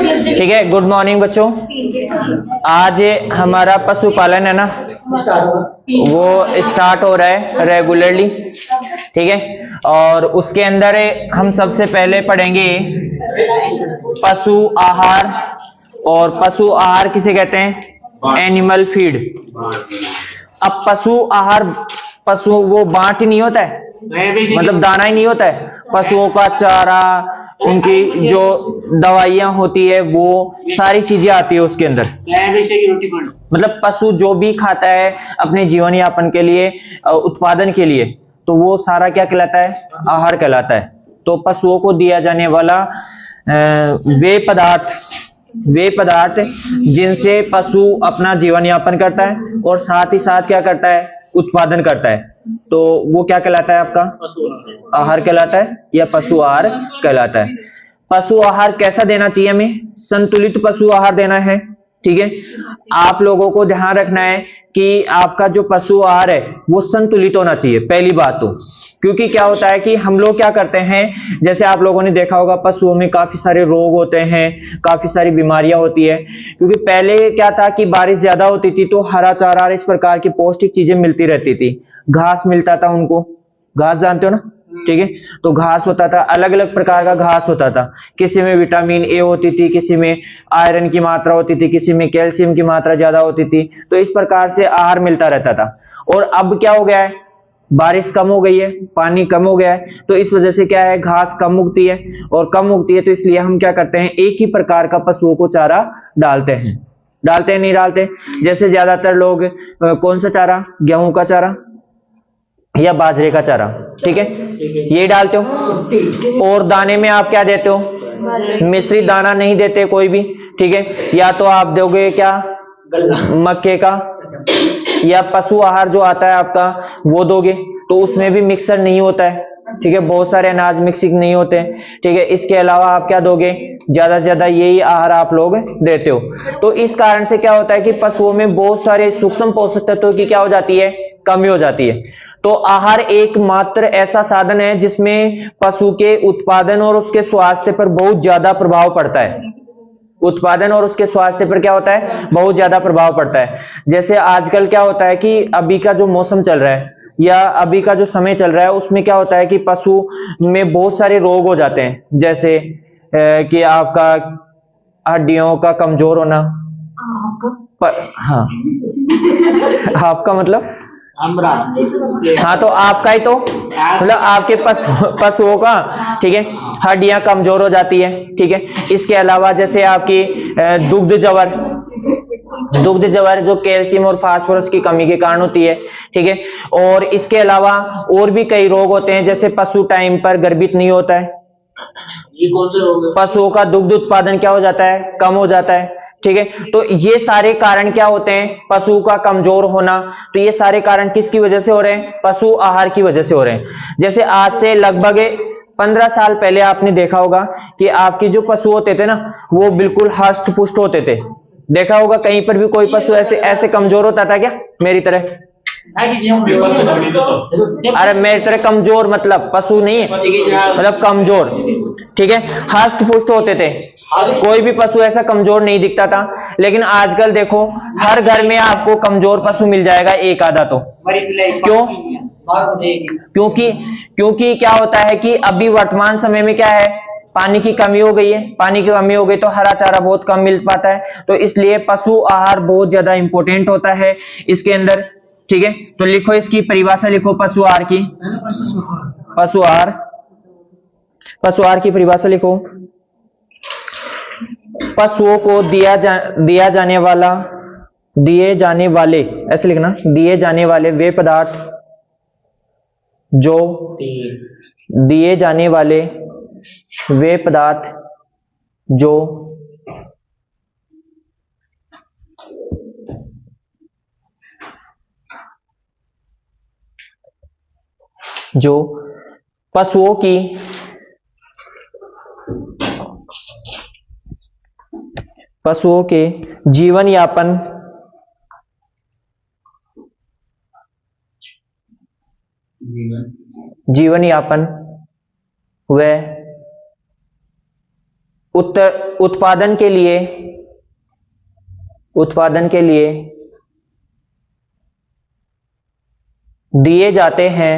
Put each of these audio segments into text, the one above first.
ठीक है, good morning बच्चों। आज हमारा पशुपालन है ना, वो स्टार्ट हो रहा है रेगुलरली। ठीक है, और उसके अंदर हम सबसे पहले पढ़ेंगे पशु आहार। और पशु आहार किसे कहते हैं? Animal feed. अब पशु आहार, पशु वो बांट ही नहीं होता है, मतलब दाना ही नहीं होता है। पशुओं का चारा, उनकी जो दवाइयां होती है, वो सारी चीजें आती है उसके अंदर। मतलब पशु जो भी खाता है अपने जीवन यापन के लिए, उत्पादन के लिए, तो वो सारा क्या कहलाता है? आहार कहलाता है। तो पशुओं को दिया जाने वाला वे पदार्थ जिनसे पशु अपना जीवन यापन करता है और साथ ही साथ क्या करता है? उत्पादन करता है। तो वो क्या कहलाता है? आपका आहार कहलाता है या पशु आहार कहलाता है। पशु आहार कैसा देना चाहिए? हमें संतुलित पशु आहार देना है। ठीक है, आप लोगों को ध्यान रखना है कि आपका जो पशु आहार है वो संतुलित होना चाहिए, पहली बात तो। क्योंकि क्या होता है कि हम लोग क्या करते हैं, जैसे आप लोगों ने देखा होगा पशुओं में काफी सारे रोग होते हैं, काफी सारी बीमारियां होती है। क्योंकि पहले क्या था कि बारिश ज्यादा होती थी तो हरा चारा, इस प्रकार की पौष्टिक चीजें मिलती रहती थी, घास मिलता था उनको। घास जानते हो ना? ठीक है, तो घास होता था, अलग अलग प्रकार का घास होता था। किसी में विटामिन ए होती थी, किसी में आयरन की मात्रा होती थी, किसी में कैल्शियम की मात्रा ज्यादा होती थी। तो इस प्रकार से आहार मिलता रहता था। और अब क्या हो गया है? बारिश कम हो गई है, पानी कम हो गया है, तो इस वजह से क्या है? घास कम उगती है, और कम उगती है तो इसलिए हम क्या करते हैं? एक ही प्रकार का पशुओं को चारा डालते हैं नहीं डालते? जैसे ज्यादातर लोग कौन सा चारा? गेहूं का चारा या बाजरे का चारा, ठीक है, ये डालते हो। और दाने में आप क्या देते हो? मिश्रित दाना नहीं देते कोई भी। ठीक है, या तो आप दोगे क्या? मक्के का, या पशु आहार जो आता है आपका वो दोगे, तो उसमें भी मिक्सर नहीं होता है। ठीक है, बहुत सारे अनाज मिक्सिंग नहीं होते। ठीक है, इसके अलावा आप क्या दोगे? ज्यादा से ज्यादा यही आहार आप लोग देते हो। तो इस कारण से क्या होता है कि पशुओं में बहुत सारे सूक्ष्म पोषक तत्वों की क्या हो जाती है? कमी हो जाती है। तो आहार एकमात्र ऐसा साधन है जिसमें पशु के उत्पादन और उसके स्वास्थ्य पर बहुत ज्यादा प्रभाव पड़ता है। उत्पादन और उसके स्वास्थ्य पर क्या होता है? बहुत ज्यादा प्रभाव पड़ता है। जैसे आजकल क्या होता है कि अभी का जो मौसम चल रहा है या अभी का जो समय चल रहा है, उसमें क्या होता है कि पशु में बहुत सारे रोग हो जाते हैं। जैसे कि आपका हड्डियों का कमजोर होना। हाँ, आपका मतलब? हाँ, तो आपका ही तो मतलब आपके पशुओं का, ठीक है, हड्डियां कमजोर हो जाती है। ठीक है, इसके अलावा जैसे आपकी दुग्ध जवर जो कैल्शियम और फास्फोरस की कमी के कारण होती है। ठीक है, और इसके अलावा और भी कई रोग होते हैं, जैसे पशु टाइम पर गर्भित नहीं होता है। ये कौन से रोग है? पशुओं का दुग्ध उत्पादन क्या हो जाता है? कम हो जाता है। ठीक है, तो ये सारे कारण क्या होते हैं? पशु का कमजोर होना। तो ये सारे कारण किसकी वजह से हो रहे हैं? पशु आहार की वजह से हो रहे हैं। जैसे आज से लगभग 15 साल पहले आपने देखा होगा कि आपके जो पशु होते थे ना, वो बिल्कुल हष्ट पुष्ट होते थे। देखा होगा कहीं पर भी कोई पशु ऐसे ऐसे कमजोर होता था क्या? मेरी तरह? अरे मेरी तरह कमजोर मतलब पशु नहीं है, मतलब कमजोर। ठीक है, हष्ट पुष्ट होते थे, कोई भी पशु ऐसा कमजोर नहीं दिखता था। लेकिन आजकल देखो हर घर में आपको कमजोर पशु मिल जाएगा, एक आधा तो। क्यों? क्योंकि क्या होता है कि अभी वर्तमान समय में क्या है? पानी की कमी हो गई है। पानी की कमी हो गई तो हरा चारा बहुत कम मिल पाता है, तो इसलिए पशु आहार बहुत ज्यादा इंपॉर्टेंट होता है इसके अंदर। ठीक है, तो लिखो, इसकी परिभाषा लिखो पशु आहार की। पशु आहार की परिभाषा लिखो। पशुओं को दिए जाने वाले, ऐसे लिखना, दिए जाने वाले वे पदार्थ जो दिए जाने वाले वे पदार्थ जो जो पशुओं के जीवन यापन व उत्पादन के लिए दिए जाते हैं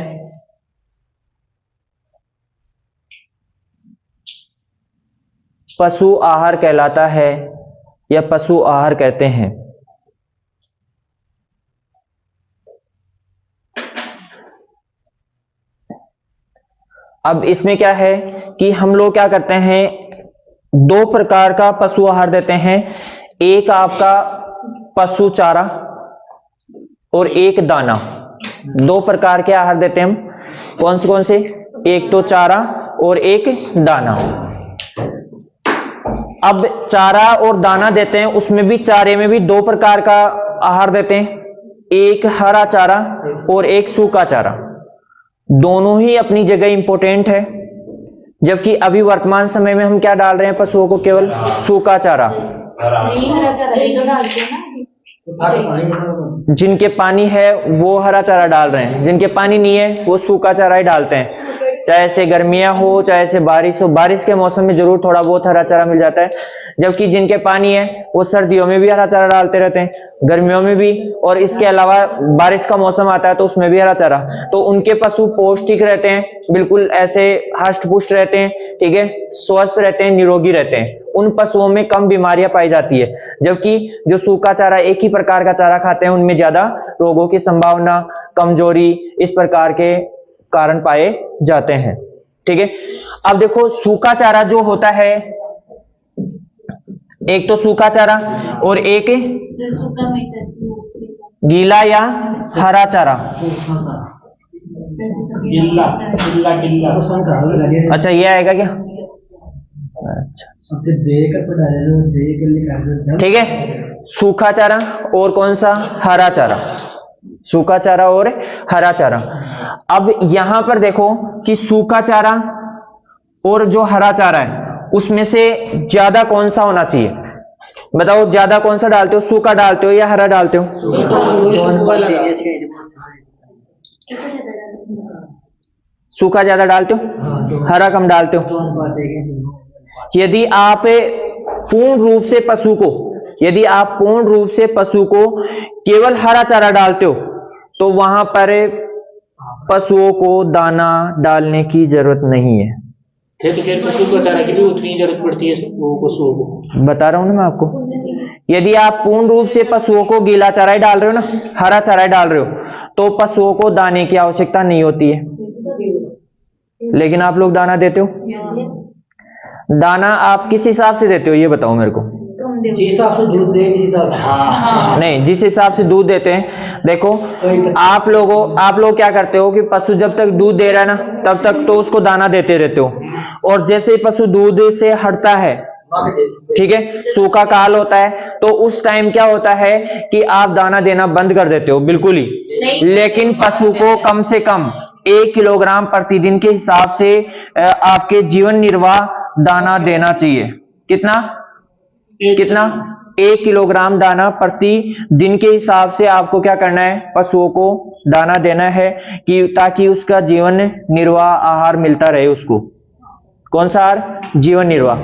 पशु आहार कहलाता है या पशु आहार कहते हैं। अब इसमें क्या है कि हम लोग क्या करते हैं, दो प्रकार का पशु आहार देते हैं। एक आपका पशु चारा और एक दाना। दो प्रकार के आहार देते हैं हम। कौन से? एक तो चारा और एक दाना। अब चारा और दाना देते हैं, उसमें भी चारे में भी दो प्रकार का आहार देते हैं, एक हरा चारा और एक सूखा चारा। दोनों ही अपनी जगह इंपॉर्टेंट है, जबकि अभी वर्तमान समय में हम क्या डाल रहे हैं पशुओं को? केवल सूखा चारा। जिनके पानी है वो हरा चारा डाल रहे हैं, जिनके पानी नहीं है वो सूखा चारा ही डालते हैं। चाहे से गर्मियां हो चाहे से बारिश हो, बारिश के मौसम में जरूर थोड़ा बहुत हरा चारा मिल जाता है, जबकि जिनके पानी है वो सर्दियों में भी हरा चारा डालते रहते हैं, गर्मियों में भी, और इसके अलावा बारिश का मौसम आता है तो उसमें भी हरा चारा। तो उनके पशु पौष्टिक रहते हैं, बिल्कुल ऐसे हष्ट पुष्ट रहते हैं, ठीक है, स्वस्थ रहते हैं, निरोगी रहते हैं। उन पशुओं में कम बीमारियां पाई जाती है, जबकि जो सूखा चारा, एक ही प्रकार का चारा खाते हैं, उनमें ज्यादा रोगों की संभावना, कमजोरी, इस प्रकार के कारण पाए जाते हैं। ठीक है, अब देखो सूखा चारा जो होता है, एक तो सूखा चारा और एक गीला या हरा चारा। गिल्ला। अच्छा, ये आएगा क्या? अच्छा, ठीक है, सूखा चारा और कौन सा? हरा चारा। सूखा चारा और हरा चारा। अब यहां पर देखो कि सूखा चारा और जो हरा चारा है उसमें से ज्यादा कौन सा होना चाहिए? बताओ, ज्यादा कौन सा डालते हो? सूखा डालते हो या हरा डालते हो? सूखा ज्यादा डालते हो, हरा कम डालते हो? यदि आप पूर्ण रूप से पशु को केवल हरा चारा डालते हो तो वहां पर पशुओं को दाना डालने की जरूरत नहीं है। सूखा चारा की भी उतनी जरूरत पड़ती है पशुओं को, बता रहा हूं ना मैं आपको। यदि आप पूर्ण रूप से पशुओं को गीला चारा ही डाल रहे हो ना, हरा चारा ही डाल रहे हो, तो पशुओं को दाने की आवश्यकता नहीं होती है। लेकिन आप लोग दाना देते हो? दाना आप किस हिसाब से देते हो ये बताओ मेरे को। जिस हिसाब से दूध दे, जिस हिसाब से, नहीं, जिस हिसाब से दूध देते हैं, देखो आप लोग क्या करते हो कि पशु जब तक दूध दे रहा है ना तब तक तो उसको दाना देते रहते हो, और जैसे ही पशु दूध से हटता है, ठीक है, सूखा काल होता है, तो उस टाइम क्या होता है कि आप दाना देना बंद कर देते हो बिल्कुल ही। लेकिन पशु को कम से कम 1 किलोग्राम प्रतिदिन के हिसाब से आपके जीवन निर्वाह दाना देना चाहिए। कितना 1 किलोग्राम दाना प्रति दिन के हिसाब से आपको क्या करना है? पशुओं को दाना देना है, कि ताकि उसका जीवन निर्वाह आहार मिलता रहे उसको। कौन सा आहार? जीवन निर्वाह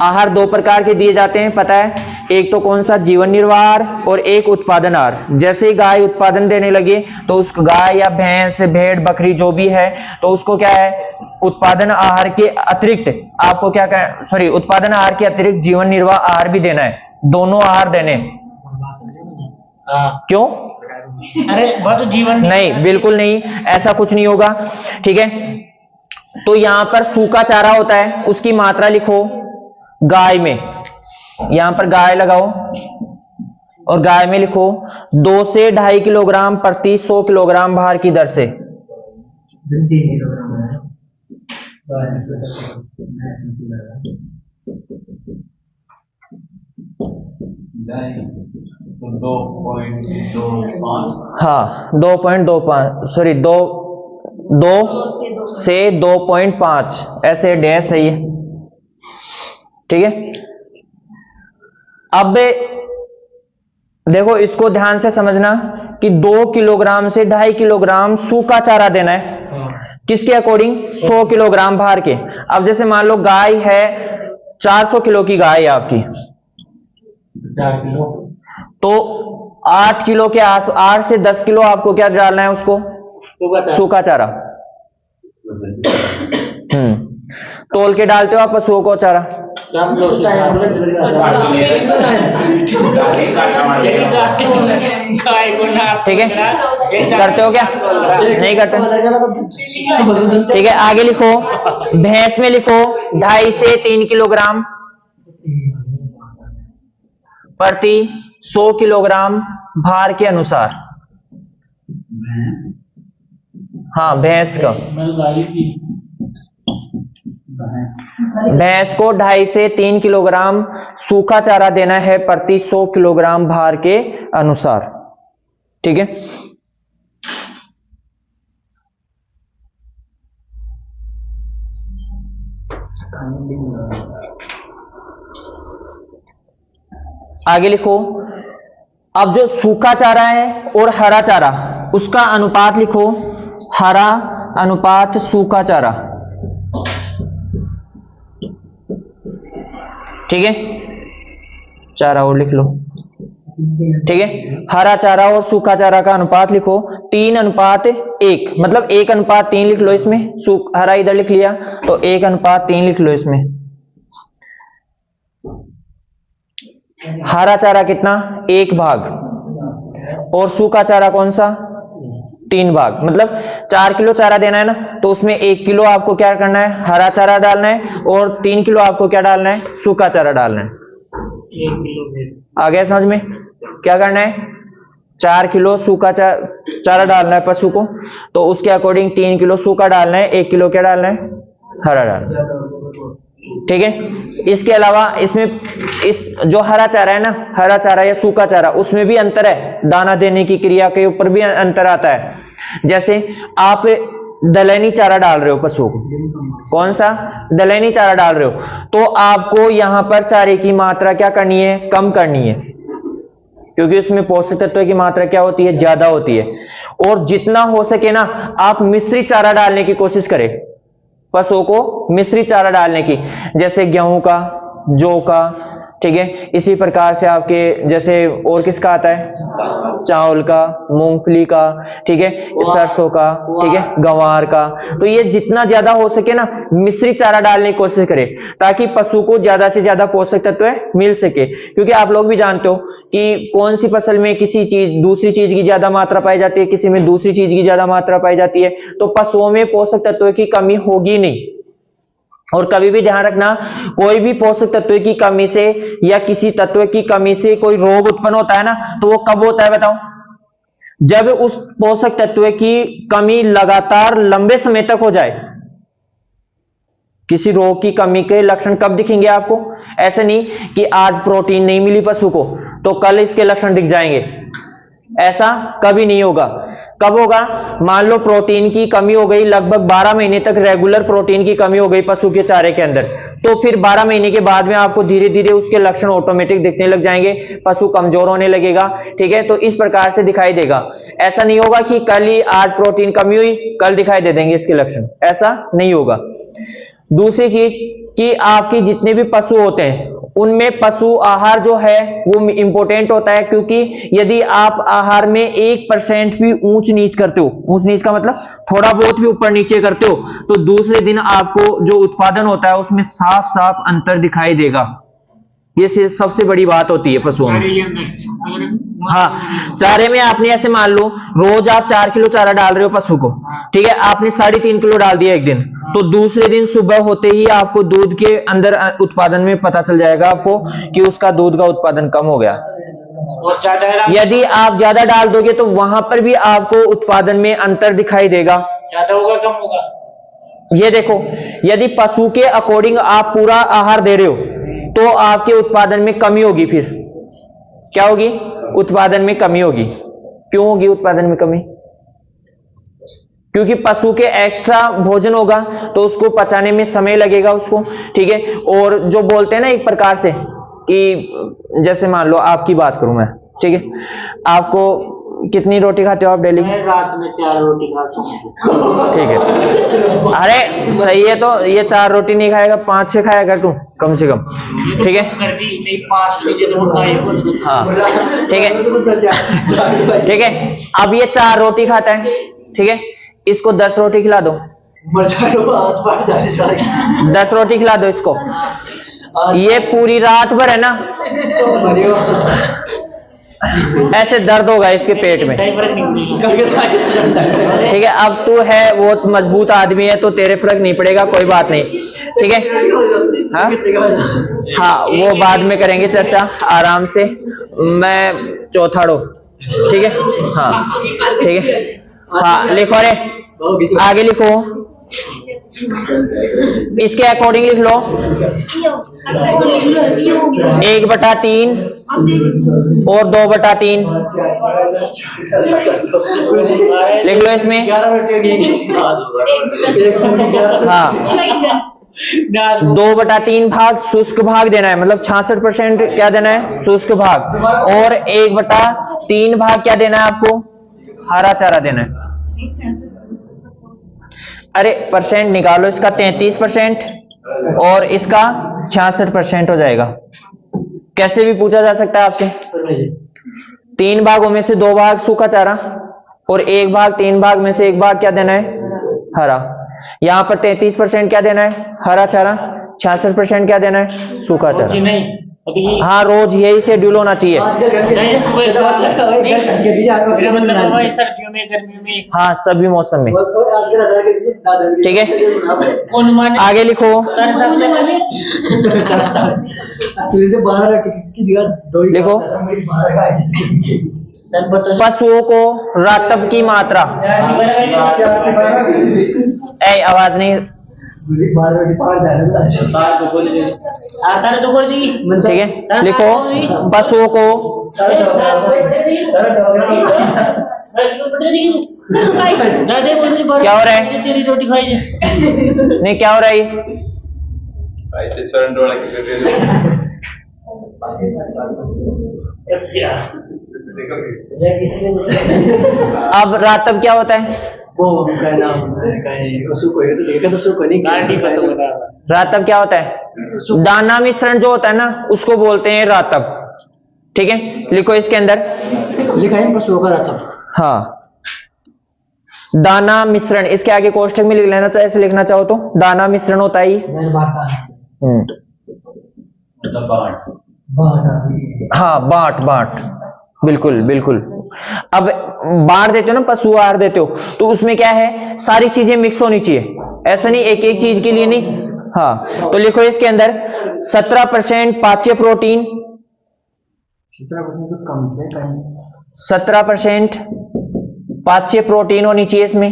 आहार। दो प्रकार के दिए जाते हैं, पता है? एक तो कौन सा? जीवन निर्वाह आहार, और एक उत्पादन आहार। जैसे ही गाय उत्पादन देने लगे तो उस गाय या भैंस, भेड़, बकरी जो भी है, तो उसको क्या है? उत्पादन आहार के अतिरिक्त आपको क्या कर, सॉरी, उत्पादन आहार के अतिरिक्त जीवन निर्वाह आहार भी देना है। दोनों आहार देने। क्यों? अरे वह तो जीवन नहीं, बिल्कुल नहीं, ऐसा कुछ नहीं होगा। ठीक है, तो यहां पर सूखा चारा होता है, उसकी मात्रा लिखो गाय में। यहां पर गाय लगाओ और गाय में लिखो 2 से 2.5 किलोग्राम प्रति 100 किलोग्राम भार की दर से। 2.25। हाँ, 2.25, सॉरी, 2 से 2.5 ऐसे डैश है ये। ठीक है, अब देखो इसको ध्यान से समझना कि 2 किलोग्राम से 2.5 किलोग्राम सूखा चारा देना है। किसके अकॉर्डिंग? 100 किलोग्राम भार के। अब जैसे मान लो गाय है 400 किलो की गाय है आपकी, 4 किलो तो 8 किलो के 8 से 10 किलो आपको क्या डालना है उसको? सूखा चारा। तोल के डालते हो आप पशुओं को चारा? ठीक है, करते हो क्या? नहीं करते? ठीक है, आगे लिखो। भैंस में लिखो 2.5 से 3 किलोग्राम प्रति 100 किलोग्राम भार के अनुसार। हाँ, भैंस का, भैंस को 2.5 से 3 किलोग्राम सूखा चारा देना है प्रति 100 किलोग्राम भार के अनुसार। ठीक है, आगे लिखो। अब जो सूखा चारा है और हरा चारा, उसका अनुपात लिखो। हरा अनुपात सूखा चारा। ठीक है, चारा और लिख लो। ठीक है, हरा चारा और सूखा चारा का अनुपात लिखो 3:1, मतलब 1:3 लिख लो इसमें। हरा इधर लिख लिया तो 1:3 लिख लो इसमें। हरा चारा कितना? 1 भाग, और सूखा चारा कौन सा? 3 भाग। मतलब 4 किलो चारा देना है ना, तो उसमें 1 किलो आपको क्या करना है? हरा चारा डालना है, और 3 किलो आपको क्या डालना है? सूखा चारा डालना है। 1 किलो आ गया समझ में? क्या करना है? 4 किलो सूखा चारा डालना है पशु को, तो उसके अकॉर्डिंग 3 किलो सूखा डालना है, 1 किलो क्या डालना है? हरा डालना है। ठीक है, इसके अलावा इसमें इस जो हरा चारा है ना, हरा चारा या सूखा चारा, उसमें भी अंतर है। दाना देने की क्रिया के ऊपर भी अंतर आता है। जैसे आप दलहनी चारा डाल रहे हो पशुओं को, कौन सा? दलहनी चारा डाल रहे हो, तो आपको यहां पर चारे की मात्रा क्या करनी है? कम करनी है, क्योंकि उसमें पोषक तत्व की मात्रा क्या होती है? ज्यादा होती है। और जितना हो सके ना, आप मिश्रित चारा डालने की कोशिश करें पशुओं को, मिश्रित चारा डालने की, जैसे गेहूं का, जौ का। ठीक है, इसी प्रकार से आपके जैसे और किसका आता है? चावल का, मूंगफली का, ठीक है, सरसों का, ठीक है, गंवार का। तो ये जितना ज्यादा हो सके ना, मिश्रित चारा डालने की कोशिश करें, ताकि पशु को ज्यादा से ज्यादा पोषक तत्व मिल सके। क्योंकि आप लोग भी जानते हो कि कौन सी फसल में किसी चीज, दूसरी चीज की ज्यादा मात्रा पाई जाती है, किसी में दूसरी चीज की ज्यादा मात्रा पाई जाती है। तो पशुओं में पोषक तत्वों की कमी होगी नहीं। और कभी भी ध्यान रखना, कोई भी पोषक तत्व की कमी से या किसी तत्व की कमी से कोई रोग उत्पन्न होता है ना, तो वो कब होता है बताओ? जब उस पोषक तत्व की कमी लगातार लंबे समय तक हो जाए। किसी रोग की कमी के लक्षण कब दिखेंगे आपको? ऐसे नहीं कि आज प्रोटीन नहीं मिली पशु को तो कल इसके लक्षण दिख जाएंगे, ऐसा कभी नहीं होगा। कब होगा? मान लो प्रोटीन की कमी हो गई, लगभग 12 महीने तक रेगुलर प्रोटीन की कमी हो गई पशु के चारे के अंदर, तो फिर 12 महीने के बाद में आपको धीरे धीरे उसके लक्षण ऑटोमेटिक दिखने लग जाएंगे, पशु कमजोर होने लगेगा। ठीक है, तो इस प्रकार से दिखाई देगा। ऐसा नहीं होगा कि कल ही आज प्रोटीन कमी हुई कल दिखाई दे देंगे इसके लक्षण, ऐसा नहीं होगा। दूसरी चीज कि आपके जितने भी पशु होते हैं उनमें पशु आहार जो है वो इंपॉर्टेंट होता है, क्योंकि यदि आप आहार में 1% भी ऊंच नीच करते हो, ऊंच नीच का मतलब थोड़ा बहुत भी ऊपर नीचे करते हो, तो दूसरे दिन आपको जो उत्पादन होता है उसमें साफ साफ अंतर दिखाई देगा। ये सबसे बड़ी बात होती है पशुओं में। हाँ, चारे में आपने ऐसे मान लो रोज आप 4 किलो चारा डाल रहे हो पशु को, ठीक है, आपने 3.5 किलो डाल दिया एक दिन, तो दूसरे दिन सुबह होते ही आपको दूध के अंदर उत्पादन में पता चल जाएगा आपको कि उसका दूध का उत्पादन कम हो गया। यदि आप ज्यादा डाल दोगे तो वहां पर भी आपको उत्पादन में अंतर दिखाई देगा। ज्यादा होगा कम होगा? ये देखो, यदि पशु के अकॉर्डिंग आप पूरा आहार दे रहे हो तो आपके उत्पादन में कमी होगी। फिर क्या होगी? उत्पादन में कमी होगी। क्यों होगी उत्पादन में कमी? क्योंकि पशु के एक्स्ट्रा भोजन होगा तो उसको पचाने में समय लगेगा उसको, ठीक है। और जो बोलते हैं ना एक प्रकार से कि जैसे मान लो आपकी बात करूं मैं, ठीक है, आपको कितनी रोटी खाते हो आप डेली? मैं रात में 4 रोटी खाता हूँ। ठीक है, अरे सही है। तो ये 4 रोटी नहीं खाएगा, 5-6 खाएगा तू कम से कम। ठीक है, कर दी नहीं 5 बजे तो खाए। हाँ ठीक है। ठीक है, अब ये 4 रोटी खाता है, ठीक है, इसको 10 रोटी खिला दो। 10 रोटी खिला दो इसको, ये पूरी रात भर है ना ऐसे दर्द होगा इसके पेट में। ठीक है, अब तू है वो मजबूत आदमी है तो तेरे फर्क नहीं पड़ेगा, कोई बात नहीं। ठीक है, हाँ हाँ वो बाद में करेंगे चर्चा आराम से। मैं चौथा रो, ठीक है, हाँ ठीक है, हाँ लिखो रे, आगे लिखो, इसके अकॉर्डिंग लिख लो 1/3 और 2/3 लिख लो इसमें। हाँ 2/3 भाग शुष्क भाग देना है, मतलब 66% क्या देना है, शुष्क भाग, और 1/3 भाग क्या देना है आपको, हरा चारा देना है। अरे परसेंट निकालो, इसका 33% और इसका 66% हो जाएगा। कैसे भी पूछा जा सकता है आपसे। 3 भागों में से 2 भाग सूखा चारा और 1 भाग 3 भाग में से 1 भाग क्या देना है, हरा। यहां पर 33% क्या देना है, हरा चारा, 66% क्या देना है, सूखा चारा। हाँ रोज यही शेड्यूल होना चाहिए। सर्दियों में, गर्मियों में, हाँ सभी मौसम में। ठीक है, आगे लिखो। लिखो पशुओं को रातब की मात्रा। ए आवाज नहीं। ठीक है, लिखो पशुओं को क्या हो रहा है, तेरी रोटी खाई जाए। नहीं क्या हो रहा है ये? अब रातब क्या होता है? वो उनका नाम है उसको ये तो देखा तो उसको नहीं गांडी का तो बता। रातब क्या होता है? दाना मिश्रण जो होता है ना उसको बोलते हैं रातब। ठीक है, लिखो इसके अंदर लिखा है पशुओं का रातब। हाँ दाना मिश्रण, इसके आगे कोष्ठक में लिख लेना चाहे, ऐसे लिखना चाहो तो दाना मिश्रण होता है ये। हाँ बाट, बिल्कुल बिल्कुल। अब बांट देते हो ना, पशु आहार देते हो, तो उसमें क्या है, सारी चीजें मिक्स होनी चाहिए, ऐसा नहीं एक एक चीज के लिए नहीं। हाँ तो लिखो इसके अंदर 17% पाच्य प्रोटीन, 17% तो कम से कम 17% पाच्य प्रोटीन होनी चाहिए इसमें।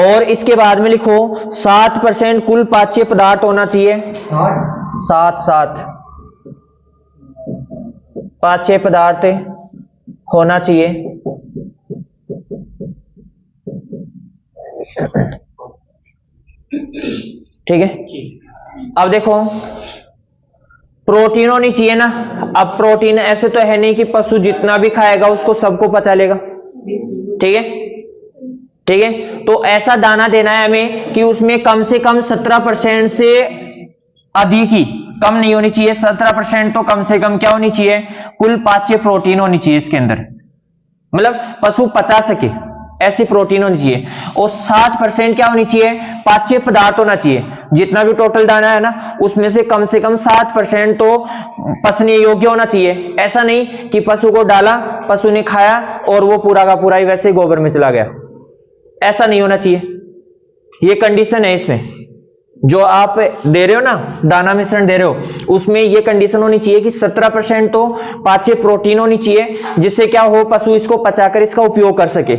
और इसके बाद में लिखो 7% कुल पाच्य पदार्थ होना चाहिए। 7 पाच्य पदार्थ होना चाहिए। ठीक है, अब देखो प्रोटीन होनी चाहिए ना। अब प्रोटीन ऐसे तो है नहीं कि पशु जितना भी खाएगा उसको सबको पचा लेगा। ठीक है, ठीक है, तो ऐसा दाना देना है हमें कि उसमें कम से कम 17% से अधिक ही, कम नहीं होनी चाहिए, 17% तो कम से कम क्या होनी चाहिए, कुल पाच्य प्रोटीन होनी चाहिए इसके अंदर, मतलब पशु पचा सके ऐसी प्रोटीन होनी चाहिए। और 60% क्या होनी चाहिए, पाच्य पदार्थ होना चाहिए। जितना भी टोटल दाना है ना उसमें से कम 60% तो पचने योग्य होना चाहिए। ऐसा नहीं कि पशु को डाला, पशु ने खाया और वो पूरा का पूरा ही वैसे गोबर में चला गया, ऐसा नहीं होना चाहिए। ये कंडीशन है इसमें, जो आप दे रहे हो ना दाना मिश्रण दे रहे हो उसमें ये कंडीशन होनी चाहिए कि 17% तो पाच्य प्रोटीन होनी चाहिए, जिससे क्या हो, पशु इसको पचाकर इसका उपयोग कर सके।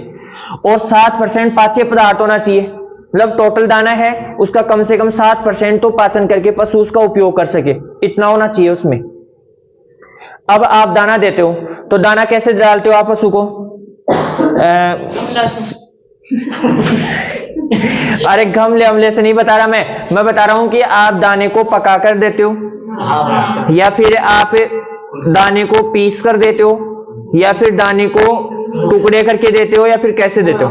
और 7% पाच्य पदार्थ होना चाहिए, मतलब टोटल दाना है उसका कम से कम 7% तो पाचन करके पशु उसका उपयोग कर सके, इतना होना चाहिए उसमें। अब आप दाना देते हो तो दाना कैसे डालते हो आप पशु को? अरे गमले अमले से नहीं बता रहा मैं बता रहा हूं कि आप दाने को पकाकर देते हो या फिर आप दाने को पीस कर देते हो या फिर दाने को टुकड़े करके देते हो या फिर कैसे देते हो?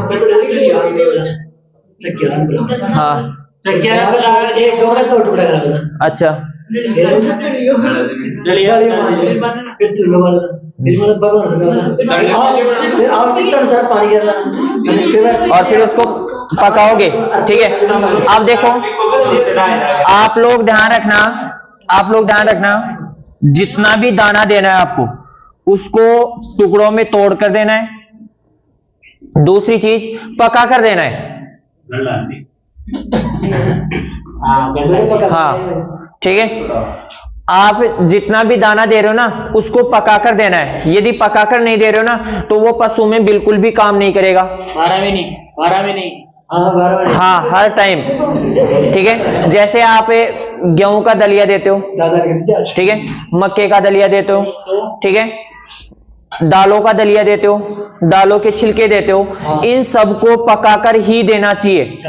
हाँ, एक दो का टुकड़ा करा अच्छा, और फिर उसको पकाओगे, ठीक है। अब देखो, आप लोग ध्यान रखना, जितना भी दाना देना है आपको उसको टुकड़ों में तोड़ कर देना है। दूसरी चीज, पका कर देना है। हाँ, ठीक है। आप जितना भी दाना दे रहे हो ना उसको पका कर देना है। यदि पका कर नहीं दे रहे हो ना तो वो पशु में बिल्कुल भी काम नहीं करेगा। 12 में नहीं। हाँ, हर टाइम, ठीक है। जैसे आप गेहूं का दलिया देते हो, ठीक है, मक्के का दलिया देते हो, ठीक है, दालों का दलिया देते हो, दालों के छिलके देते हो, इन सबको पकाकर ही देना चाहिए।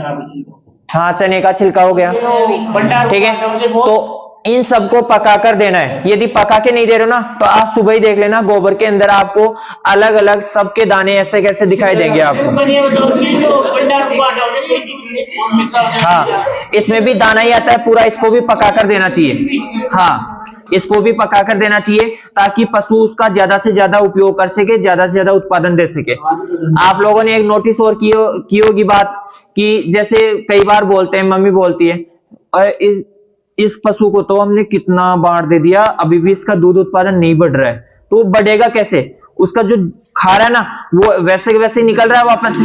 हाँ, चने का छिलका हो गया, ठीक है। तो इन सबको पका कर देना है। यदि पका के नहीं दे रहे हो ना तो आप सुबह ही देख लेना, गोबर के अंदर आपको अलग अलग सबके दाने ऐसे कैसे दिखाई देंगे आपको। हाँ, इसमें भी दाना ही आता है पूरा, इसको भी पका कर देना चाहिए। हाँ, इसको भी पका कर देना चाहिए ताकि पशु उसका ज्यादा से ज्यादा उपयोग कर सके, ज्यादा से ज्यादा उत्पादन दे सके। आप लोगों ने एक नोटिस और की होगी बात कि जैसे कई बार बोलते हैं, मम्मी बोलती है, और इस पशु को तो हमने कितना बांट दे दिया, अभी भी इसका दूध उत्पादन नहीं बढ़ रहा है। तो वो बढ़ेगा कैसे? उसका जो खा रहा है ना वो वैसे के वैसे निकल रहा है वापस से,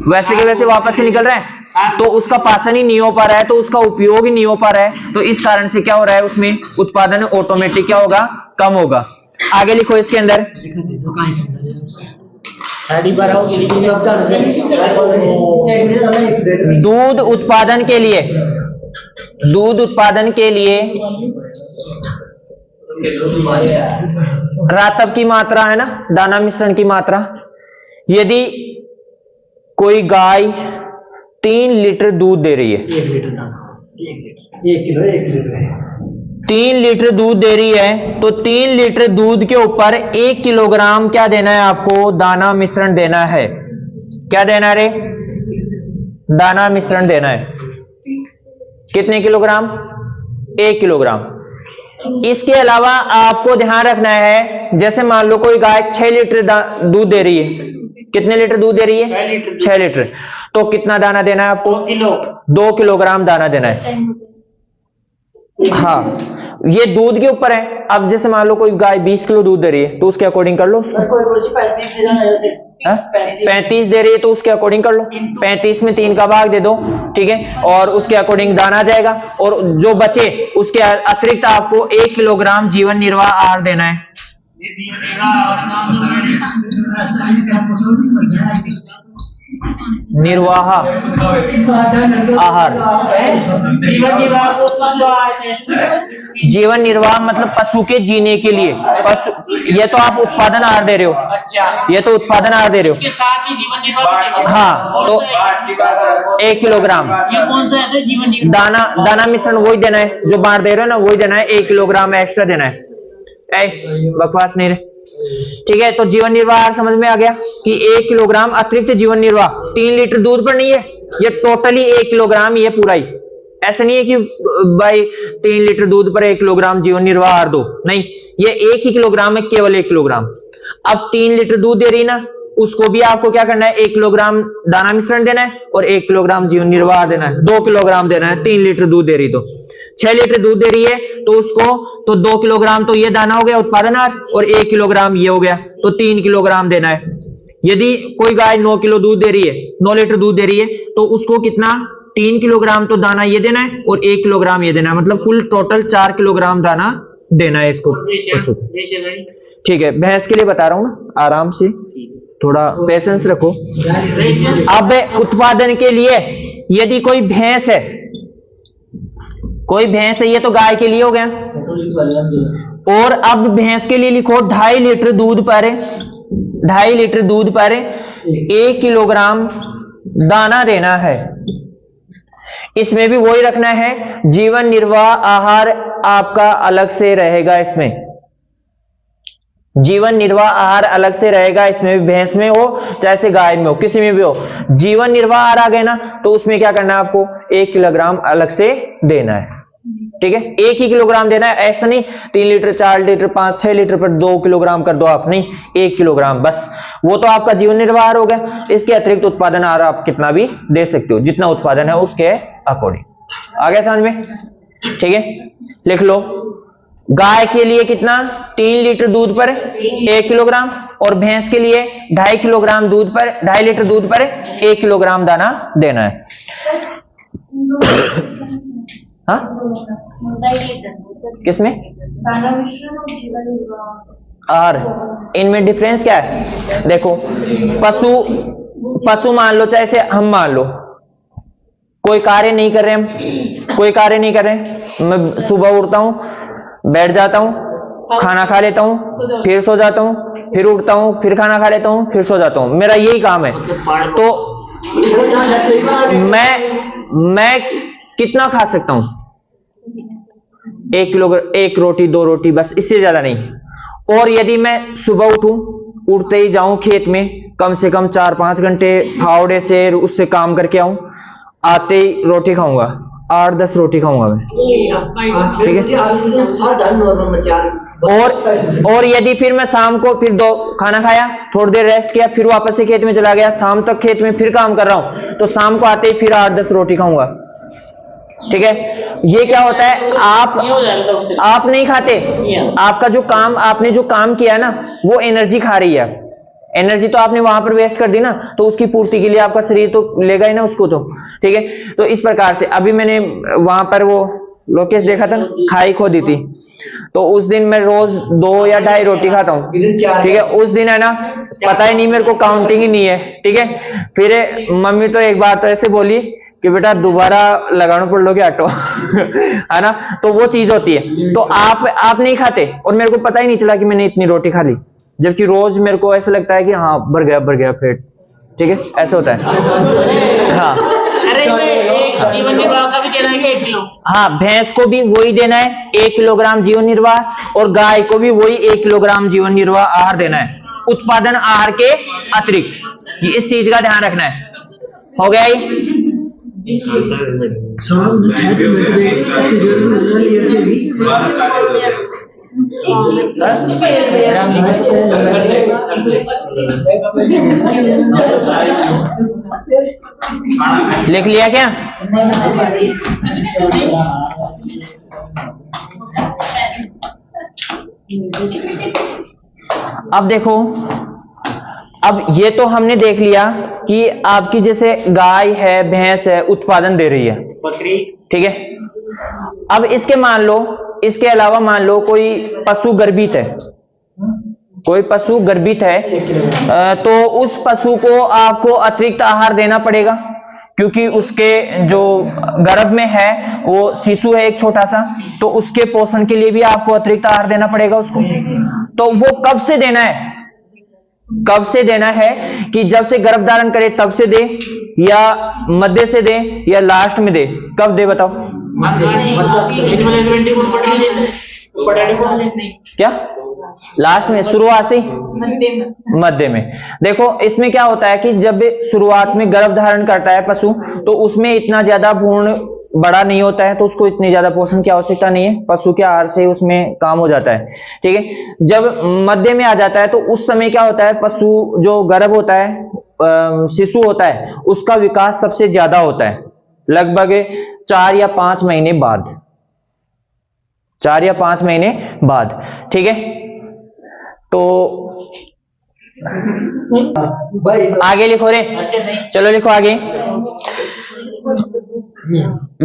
वैसे के वैसे वापस से निकल रहा है, तो उसका पाचन ही नहीं हो पा रहा है, तो उसका उपयोग ही नहीं हो पा रहा है। तो इस कारण से क्या हो रहा है, उसमें उत्पादन ऑटोमेटिक क्या होगा, कम होगा। आगे लिखो इसके अंदर, दूध उत्पादन के लिए रातब की मात्रा है ना, दाना मिश्रण की मात्रा। यदि कोई गाय 3 लीटर दूध दे रही है, 1 लीटर दाना, 1 किलो 3 लीटर दूध दे रही है, तो 3 लीटर दूध के ऊपर 1 किलोग्राम क्या देना है आपको, दाना मिश्रण देना है। क्या देना है रे? दाना मिश्रण देना है। कितने किलोग्राम? 1 किलोग्राम। इसके अलावा आपको ध्यान रखना है, जैसे मान लो कोई गाय 6 लीटर दूध दे रही है। कितने लीटर दूध दे रही है? 6 लीटर। तो कितना दाना देना है आपको? 2 किलोग्राम दाना देना है। हाँ, ये दूध के ऊपर है। अब जैसे मान लो कोई गाय 20 किलो दूध दे रही है तो उसके अकॉर्डिंग कर लो। 35 दे रही है तो उसके अकॉर्डिंग कर लो। 35 में 3 का भाग दे दो, ठीक है, और उसके अकॉर्डिंग दाना जाएगा। और जो बचे उसके अतिरिक्त आपको 1 किलोग्राम जीवन निर्वाह आहार देना है। निर्वाह आहार, जीवन निर्वाह मतलब पशु के जीने के लिए। पशु, ये तो आप उत्पादन आहार दे रहे हो। अच्छा, ये तो उत्पादन आहार दे रहे हो। इसके साथ ही जीवन निर्वाह। हाँ, तो 1 किलोग्राम ये कौन सा है जीवन निर्वाह? दाना मिश्रण वही देना है जो बांट दे रहे हो ना, वही देना है। 1 किलोग्राम एक्स्ट्रा देना है। बकवास नहीं रहे, ठीक है। तो जीवन निर्वाह समझ में आ गया कि 1 किलोग्राम अतिरिक्त जीवन निर्वाह 3 लीटर दूध पर नहीं है, ये टोटली 1 किलोग्राम, ये पूरा ही। ऐसा नहीं है कि भाई 3 लीटर दूध पर 1 किलोग्राम जीवन निर्वाह आहार दो, नहीं, ये 1 ही किलोग्राम है, केवल 1 किलोग्राम। अब 3 लीटर दूध दे रही ना, उसको भी आपको क्या करना है, 1 किलोग्राम दाना मिश्रण देना है और 1 किलोग्राम जीवन निर्वाह देना है। 2 किलोग्राम देना है। 3 लीटर दूध दे रही तो 6 लीटर दूध दे रही है तो उसको तो 2 किलोग्राम तो ये दाना हो गया उत्पादन आहार और 1 किलोग्राम ये हो गया, तो 3 किलोग्राम देना है। यदि कोई गाय 9 किलो दूध दे रही है, 9 लीटर दूध दे रही है, तो उसको कितना, 3 किलोग्राम तो दाना ये देना है और 1 किलोग्राम ये देना है, मतलब कुल टोटल 4 किलोग्राम दाना देना है इसको पशु। ठीक है, भैंस के लिए बता रहा हूं ना, आराम से थोड़ा पेशेंस रखो। अब उत्पादन के लिए यदि कोई भैंस है, ये तो गाय के लिए हो गया, और अब भैंस के लिए लिखो 2.5 लीटर दूध पर 1 किलोग्राम दाना देना है। इसमें भी वही रखना है, जीवन निर्वाह आहार आपका अलग से रहेगा। इसमें जीवन निर्वाह आहार अलग से रहेगा, इसमें भी भैंस में हो चाहे से गाय में हो, किसी में भी हो। जीवन निर्वाह आहार आ गए ना, तो उसमें क्या करना है आपको 1 किलोग्राम अलग से देना है। ठीक है, 1 ही किलोग्राम देना है, ऐसा नहीं 3 लीटर 4 लीटर 5-6 लीटर पर 2 किलोग्राम कर दो आप, नहीं 1 किलोग्राम बस। वो तो आपका जीवन निर्वाह आहार हो गया। इसके अतिरिक्त उत्पादन आहार आप कितना भी दे सकते हो, जितना उत्पादन है उसके अकॉर्डिंग। आ गया समझ में? ठीक है, लिख लो। गाय के लिए कितना 3 लीटर दूध पर 1 किलोग्राम, और भैंस के लिए 2.5 किलोग्राम दूध पर 2.5 लीटर दूध पर 1 किलोग्राम दाना देना है। हाँ, किसमें आहार, इनमें डिफरेंस क्या है? देखो, पशु मान लो, चाहे से हम मान लो कोई कार्य नहीं कर रहे, हम कोई कार्य नहीं कर रहे, मैं सुबह उठता हूं, बैठ जाता हूं, खाना खा लेता हूं, फिर सो जाता हूं, फिर उठता हूं, फिर खाना खा लेता हूं, फिर सो जाता हूं, मेरा यही काम है। तो मैं कितना खा सकता हूं? 1 किलोग्राम, 1 रोटी 2 रोटी बस, इससे ज्यादा नहीं। और यदि मैं सुबह उठते ही जाऊं खेत में, कम से कम 4-5 घंटे फावड़े से उससे काम करके आऊं, आते ही रोटी खाऊंगा, 8-10 रोटी खाऊंगा मैं। ठीक है, और यदि फिर मैं शाम को फिर 2 खाना खाया, थोड़ी देर रेस्ट किया, फिर वापस से खेत में चला गया, शाम तक खेत में फिर काम कर रहा हूं, तो शाम को आते ही फिर 8-10 रोटी खाऊंगा। ठीक है, ये क्या होता है, आप नहीं खाते, आपका जो काम, आपने जो काम किया ना, वो एनर्जी खा रही है। एनर्जी तो आपने वहां पर वेस्ट कर दी ना, तो उसकी पूर्ति के लिए आपका शरीर तो लेगा ही ना उसको तो। ठीक है, तो इस प्रकार से अभी मैंने वहां पर वो लोकेश देखा था ना, खाई खो दी थी, तो उस दिन मैं रोज 2 या 2.5 रोटी खाता हूँ। ठीक है, उस दिन है ना, पता ही नहीं, मेरे को काउंटिंग ही नहीं है। ठीक है, फिर मम्मी तो एक बार तो ऐसे बोली कि बेटा दोबारा लगाना पड़ लोगे ऑटो है ना, तो वो चीज होती है। तो आप नहीं खाते, और मेरे को पता ही नहीं चला कि मैंने इतनी रोटी खा ली, जबकि रोज मेरे को ऐसा लगता है कि हाँ भर गया पेट। ठीक है, ऐसा होता है। हाँ, जीवन निर्वाह का भी देना है 1 किलो। हाँ, भैंस को भी वही देना है 1 किलोग्राम जीवन निर्वाह, और गाय को भी वही 1 किलोग्राम जीवन निर्वाह आहार देना है, उत्पादन आहार के अतिरिक्त। इस चीज का ध्यान रखना है। हो गया ही? लिख लिया क्या? अब देखो, अब ये तो हमने देख लिया कि आपकी जैसे गाय है, भैंस है, उत्पादन दे रही है, बकरी। ठीक है, अब इसके मान लो, इसके अलावा मान लो कोई पशु गर्भित है, कोई पशु गर्भित है, तो उस पशु को आपको अतिरिक्त आहार देना पड़ेगा, क्योंकि उसके जो गर्भ में है वो शिशु है एक छोटा सा, तो उसके पोषण के लिए भी आपको अतिरिक्त आहार देना पड़ेगा उसको। तो वो कब से देना है? कब से देना है कि जब से गर्भ धारण करे तब से दे, या मध्य से दे, या लास्ट में दे? कब दे बताओ? क्या लास्ट में, शुरुआत से, मध्य में? देखो, इसमें क्या होता है कि जब शुरुआत में गर्भ धारण करता है पशु, तो उसमें इतना ज्यादा भ्रूण बड़ा नहीं होता है, तो उसको इतनी ज्यादा पोषण की आवश्यकता नहीं है, पशु के आहार से उसमें काम हो जाता है। ठीक है, जब मध्य में आ जाता है तो उस समय क्या होता है, पशु जो गर्भ होता है, शिशु होता है, उसका विकास सबसे ज्यादा होता है, लगभग 4 या 5 महीने बाद, 4 या 5 महीने बाद। ठीक है, तो आगे लिखो रे, चलो लिखो आगे।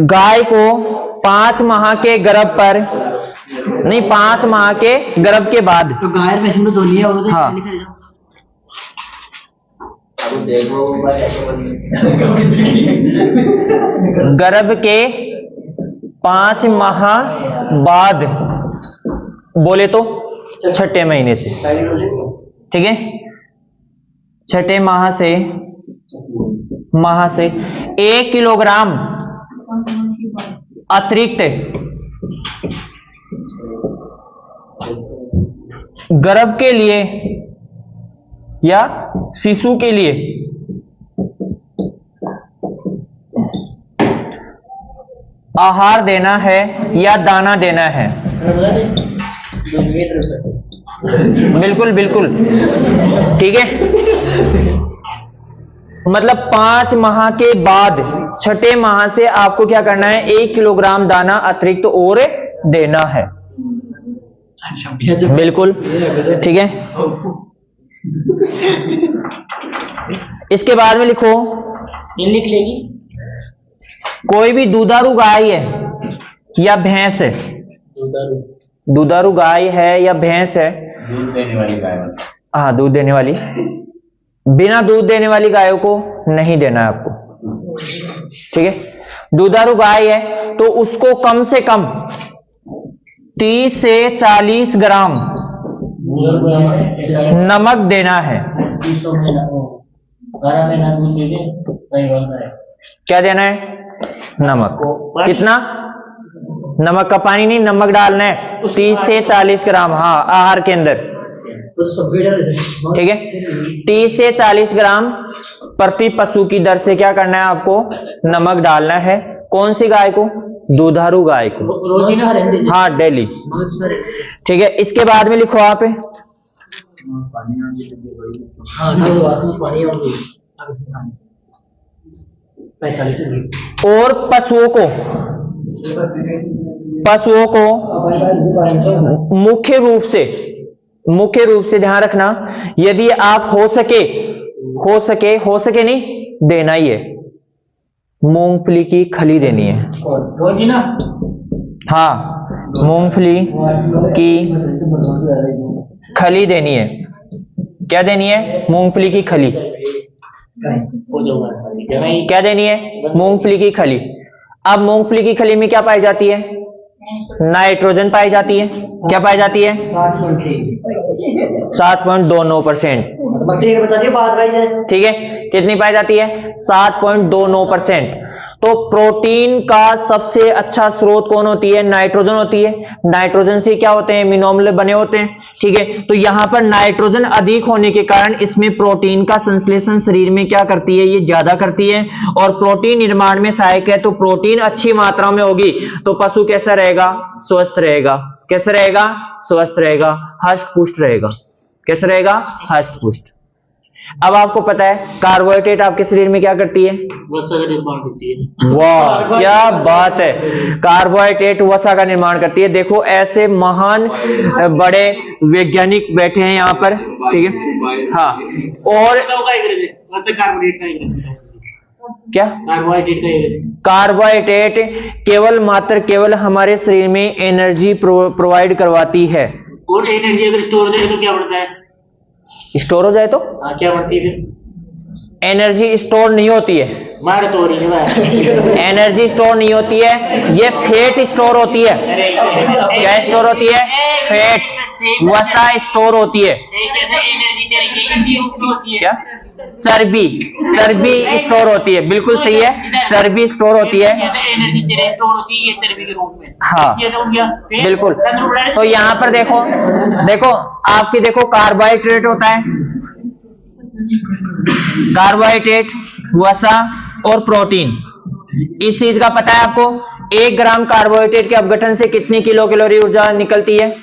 गाय को 5 माह के गर्भ पर, नहीं 5 माह के गर्भ के बाद, तो गाय में तो दोनों है, वो हाँ, गर्भ के 5 माह बाद बोले तो 6ठे महीने से। ठीक है, 6ठे माह से 1 किलोग्राम अतिरिक्त गर्भ के लिए या शिशु के लिए आहार देना है या दाना देना है? बिल्कुल बिल्कुल, ठीक है। मतलब 5 माह के बाद 6ठे माह से आपको क्या करना है? 1 किलोग्राम दाना अतिरिक्त और देना है। बिल्कुल, ठीक है। इसके बाद में लिखो, लिख लेगी। कोई भी दुधारू गाय है या भैंस है, दुधारू गाय है या भैंस है, दूध देने वाली गाय। हाँ दूध देने वाली, बिना दूध देने वाली गायों को नहीं देना है आपको, ठीक है। दुधारू गाय है तो उसको कम से कम 30 से 40 ग्राम नमक देना है। 12 महीना दूध दे दे, सही बनता है। क्या देना है? नमक। कितना? नमक का पानी नहीं, नमक डालना है 30 से 40 ग्राम, हाँ आहार के अंदर, ठीक है। 30 से 40 ग्राम प्रति पशु की दर से क्या करना है आपको? नमक डालना है। कौन सी गाय को? दुधारू गाय को, हाँ डेली, ठीक है। इसके बाद में लिखो आप, और पशुओं को मुख्य रूप से ध्यान रखना, यदि आप हो सके नहीं देना ही है, मूंगफली की खली देनी है। हाँ, मूंगफली की खली देनी है। क्या देनी है? मूंगफली की खली। क्या देनी है? मूंगफली की खली। अब मूंगफली की खली में क्या पाई जाती है? नाइट्रोजन पाई जाती है। क्या पाई जाती है? 7.29%, ठीक है। कितनी पाई जाती है? 7.29%। तो प्रोटीन का सबसे अच्छा स्रोत कौन होती है? नाइट्रोजन होती है। नाइट्रोजन से क्या होते हैं? अमीनो अम्ल बने होते हैं, ठीक है। तो यहां पर नाइट्रोजन अधिक होने के कारण इसमें प्रोटीन का संश्लेषण शरीर में क्या करती है? ये ज्यादा करती है और प्रोटीन निर्माण में सहायक है। तो प्रोटीन अच्छी मात्रा में होगी तो पशु कैसा रहेगा? स्वस्थ रहेगा। कैसा रहेगा? स्वस्थ रहेगा, हष्ट पुष्ट रहेगा। कैसा रहेगा? हष्ट पुष्ट। अब आपको पता है कार्बोहाइड्रेट आपके शरीर में क्या करती है? वसा का निर्माण करती है। वाह क्या बात है, कार्बोहाइड्रेट वसा का निर्माण करती है। देखो ऐसे महान बड़े वैज्ञानिक बैठे हैं यहाँ पर, ठीक है। हाँ, और क्या कार्बोहाइड्रेट केवल हमारे शरीर में एनर्जी प्रोवाइड करवाती है। और एनर्जी अगर स्टोर हो जाए तो क्या बढ़ता है? स्टोर हो जाए तो क्या बढ़ती है? एनर्जी स्टोर नहीं होती है, मार तो रही है। एनर्जी स्टोर नहीं होती है, ये फैट स्टोर होती है। क्या स्टोर होती है? फैट, वसा स्टोर होती है। क्या? चर्बी स्टोर होती है। बिल्कुल सही है, चर्बी स्टोर होती है। हाँ बिल्कुल। तो यहाँ पर देखो आपकी देखो कार्बोहाइड्रेट होता है, कार्बोहाइड्रेट, वसा और प्रोटीन। इस चीज का पता है आपको? 1 ग्राम कार्बोहाइड्रेट के अपघटन से कितनी किलो कैलोरी ऊर्जा निकलती है?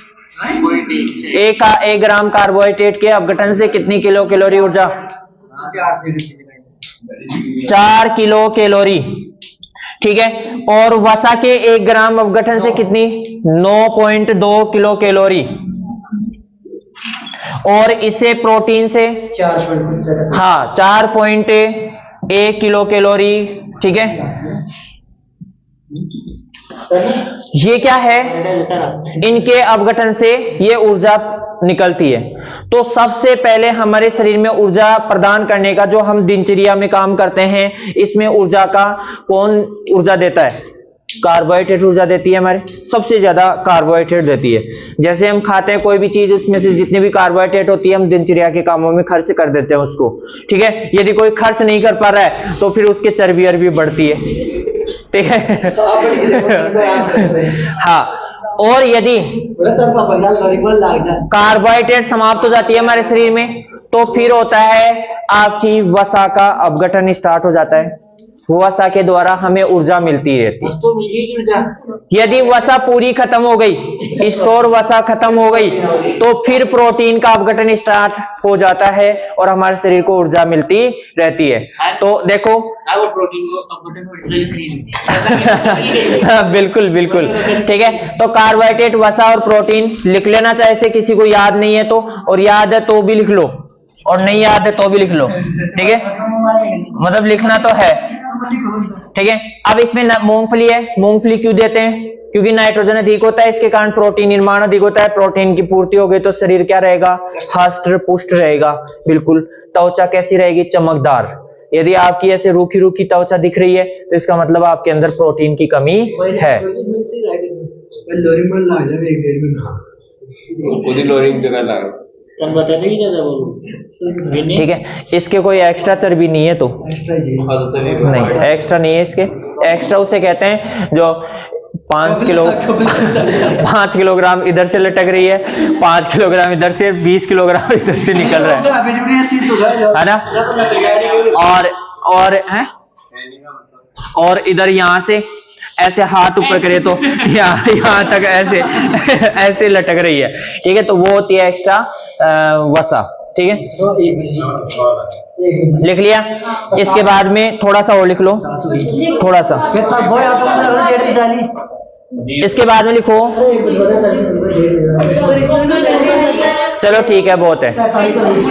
1 ग्राम कार्बोहाइड्रेट के अपघटन से कितनी किलो कैलोरी ऊर्जा? 4 किलो कैलोरी, ठीक है। और वसा के 1 ग्राम अपघटन से कितनी? 9.2 किलो कैलोरी। और इसे प्रोटीन से 4.1 किलो कैलोरी, ठीक है। ये क्या है? इनके अपघटन से ये ऊर्जा निकलती है। तो सबसे पहले हमारे शरीर में ऊर्जा प्रदान करने का, जो हम दिनचर्या में काम करते हैं, इसमें ऊर्जा का कौन ऊर्जा देता है? कार्बोहाइड्रेट ऊर्जा देती है। हमारे सबसे ज्यादा कार्बोहाइड्रेट देती है। जैसे हम खाते हैं कोई भी चीज, उसमें से जितनी भी कार्बोहाइड्रेट होती है हम दिनचर्या के कामों में खर्च कर देते हैं उसको, ठीक है। यदि कोई खर्च नहीं कर पा रहा है तो फिर उसके चर्बी अरबी बढ़ती है, ठीक है। हाँ, और यदि बड़ा तरफा बंगाल तरीकों लाग जा कार्बोहाइड्रेट समाप्त हो जाती है हमारे शरीर में, तो फिर होता है आपकी वसा का अपघटन स्टार्ट हो जाता है। वसा के द्वारा हमें ऊर्जा मिलती रहती है। तो मिलेगी ऊर्जा। यदि वसा पूरी खत्म हो गई, स्टोर वसा खत्म हो गई, तो फिर प्रोटीन का अपघटन स्टार्ट हो जाता है और हमारे शरीर को ऊर्जा मिलती रहती है। तो देखो वो प्रोटीन को अपघटन हो हाँ, बिल्कुल बिल्कुल ठीक है। तो कार्बोहाइड्रेट, वसा और प्रोटीन लिख लेना, चाहे से किसी को याद नहीं है तो, और याद है तो भी लिख लो, और नहीं याद है तो भी लिख लो, ठीक है, मतलब लिखना तो है, ठीक है। अब इसमें मूंगफली है, मूंगफली क्यों देते हैं? क्योंकि नाइट्रोजन अधिक होता है, इसके कारण प्रोटीन निर्माण अधिक होता है। प्रोटीन की पूर्ति हो गई तो शरीर क्या रहेगा? हष्ट पुष्ट रहेगा, बिल्कुल। त्वचा कैसी रहेगी? चमकदार। यदि आपकी ऐसे रूखी रूखी त्वचा दिख रही है तो इसका मतलब आपके अंदर प्रोटीन की कमी है। ठीक है, इसके कोई एक्स्ट्रा चर्बी नहीं है तो नहीं, एक्स्ट्रा नहीं है इसके। एक्स्ट्रा उसे कहते हैं जो 5 किलोग्राम इधर से लटक रही है, 5 किलोग्राम इधर से, 20 किलोग्राम इधर से निकल रहा है ना। और इधर यहाँ से ऐसे हाथ ऊपर करे तो यहाँ तक ऐसे ऐसे लटक रही है, ठीक है। तो वो होती है एक्स्ट्रा वसा, ठीक है। लिख लिया। इसके बाद में थोड़ा सा और लिख लो, थोड़ा सा। इसके बाद में लिखो, चलो ठीक है, बहुत है।